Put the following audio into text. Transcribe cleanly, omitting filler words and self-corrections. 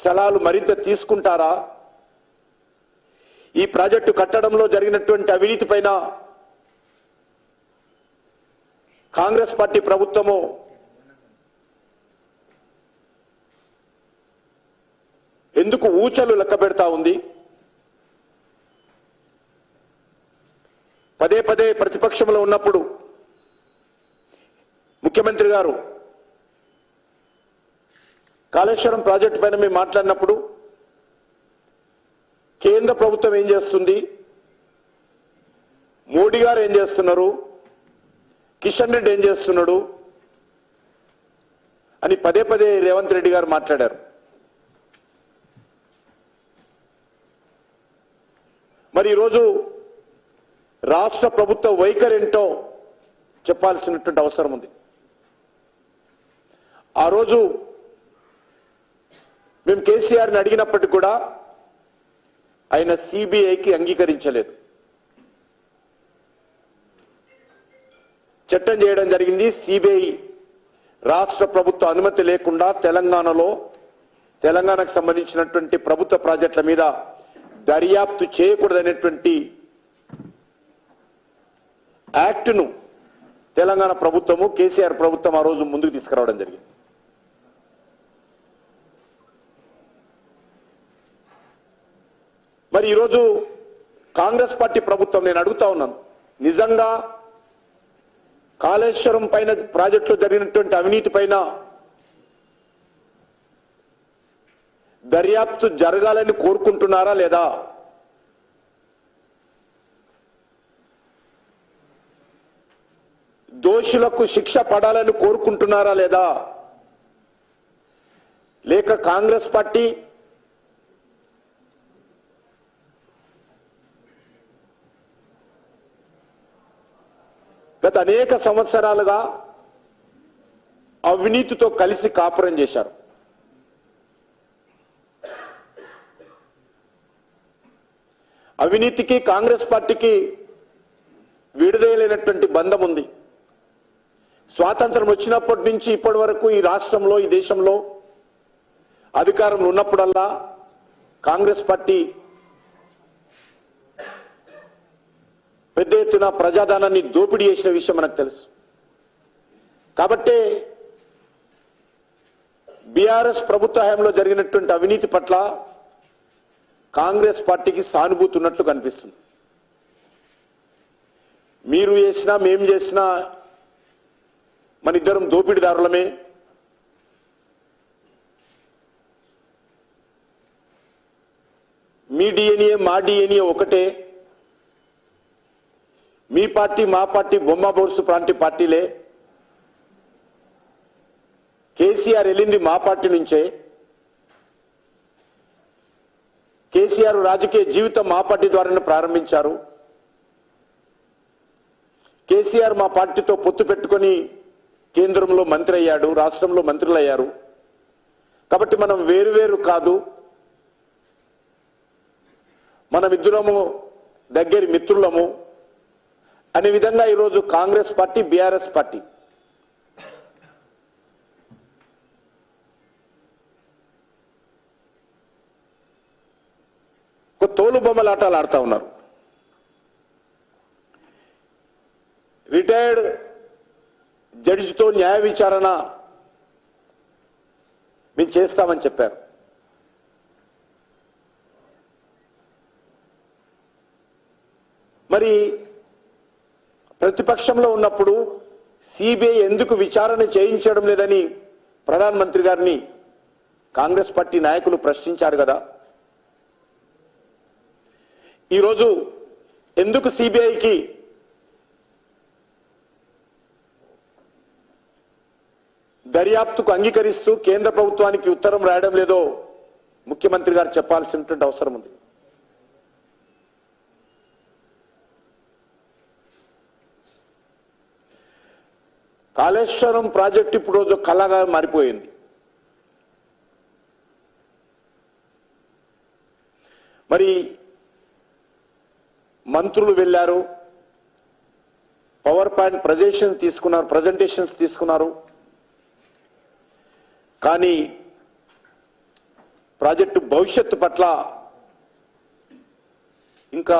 సలహాలు మరింత తీసుకుంటారా? ఈ ప్రాజెక్టు కట్టడంలో జరిగినటువంటి అవినీతి పైన కాంగ్రెస్ పార్టీ ప్రభుత్వము ఎందుకు ఊచలు లెక్క పెడతా ఉంది? పదే పదే ప్రతిపక్షంలో ఉన్నప్పుడు ముఖ్యమంత్రి గారు కాళేశ్వరం ప్రాజెక్టు పైన మేము మాట్లాడినప్పుడు కేంద్ర ప్రభుత్వం ఏం చేస్తుంది, మోడీ గారు ఏం చేస్తున్నారు, కిషన్ రెడ్డి ఏం చేస్తున్నాడు అని పదే పదే రేవంత్ రెడ్డి గారు మాట్లాడారు. మరి ఈరోజు రాష్ట్ర ప్రభుత్వ వైఖరి ఏంటో చెప్పాల్సినటువంటి అవసరం ఉంది. ఆ రోజు మేము కేసీఆర్ని అడిగినప్పటికీ కూడా ఆయన సిబిఐకి అంగీకరించలేదు. చట్టం చేయడం జరిగింది. సిబిఐ రాష్ట్ర ప్రభుత్వ అనుమతి లేకుండా తెలంగాణకు సంబంధించినటువంటి ప్రభుత్వ ప్రాజెక్టుల మీద దర్యాప్తు చేయకూడదనేటువంటి యాక్ట్ను తెలంగాణ ప్రభుత్వము కేసీఆర్ ప్రభుత్వం ఆ రోజు ముందుకు తీసుకురావడం జరిగింది. మరి ఈరోజు కాంగ్రెస్ పార్టీ ప్రభుత్వం నేను అడుగుతా ఉన్నాను, నిజంగా కాళేశ్వరం పైన ప్రాజెక్టులో జరిగినటువంటి అవినీతి పైన దర్యాప్తు జరగాలని కోరుకుంటున్నారా లేదా? దోషులకు శిక్ష పడాలని కోరుకుంటున్నారా లేదా? లేక కాంగ్రెస్ పార్టీ గత అనేక సంవత్సరాలుగా అవినీతితో కలిసి కాపురం చేశారు. అవినీతికి కాంగ్రెస్ పార్టీకి విడుదలైనటువంటి బంధం ఉంది. స్వాతంత్రం వచ్చినప్పటి నుంచి ఇప్పటి వరకు ఈ రాష్ట్రంలో, ఈ దేశంలో అధికారంలో ఉన్నప్పుడల్లా కాంగ్రెస్ పార్టీ పెద్ద ఎత్తున ప్రజాధనాన్ని దోపిడీ చేసిన విషయం మనకు తెలుసు. కాబట్టే బీఆర్ఎస్ ప్రభుత్వ హయాంలో జరిగినటువంటి అవినీతి పట్ల కాంగ్రెస్ పార్టీకి సానుభూతి ఉన్నట్లు కనిపిస్తుంది. మీరు చేసినా మేం చేసినా మన ఇద్దరం దోపిడీదారులమే, మీ డిఎన్ఏ మా డిఎన్ఏ ఒకటే, మీ పార్టీ మా పార్టీ బొమ్మ బోర్సు ప్రాంతీయ పార్టీలే, కేసీఆర్ వెళ్ళింది మా పార్టీ నుంచే, కేసీఆర్ రాజకీయ జీవితం మా పార్టీ ద్వారానే ప్రారంభించారు, కేసీఆర్ మా పార్టీతో పొత్తు పెట్టుకొని కేంద్రంలో మంత్రి అయ్యాడు, రాష్ట్రంలో మంత్రులు అయ్యారు. కాబట్టి మనం వేరువేరు కాదు, మనమిద్దరము దగ్గరి మిత్రులము అనే విధంగా ఈరోజు కాంగ్రెస్ పార్టీ, బీఆర్ఎస్ పార్టీ ఒక తోలుబొమ్మలాటాలు ఆడుతా ఉన్నారు. రిటైర్డ్ జడ్జితో న్యాయ విచారణ మేము చేస్తామని చెప్పారు. మరి ప్రతిపక్షంలో ఉన్నప్పుడు సిబిఐ ఎందుకు విచారణ చేయించడం లేదని ప్రధానమంత్రి గారిని కాంగ్రెస్ పార్టీ నాయకులు ప్రశ్నించారు కదా. ఈరోజు ఎందుకు సిబిఐకి దర్యాప్తుకు అంగీకరిస్తూ కేంద్ర ప్రభుత్వానికి ఉత్తరం రాయడం లేదో ముఖ్యమంత్రి గారు చెప్పాల్సినటువంటి అవసరం ఉంది. కాళేశ్వరం ప్రాజెక్టు ఇప్పుడు రోజు కళగా మారిపోయింది. మరి మంత్రులు వెళ్ళారు, పవర్ పాయింట్ ప్రజెంటేషన్స్ తీసుకున్నారు. కానీ ప్రాజెక్టు భవిష్యత్తు పట్ల ఇంకా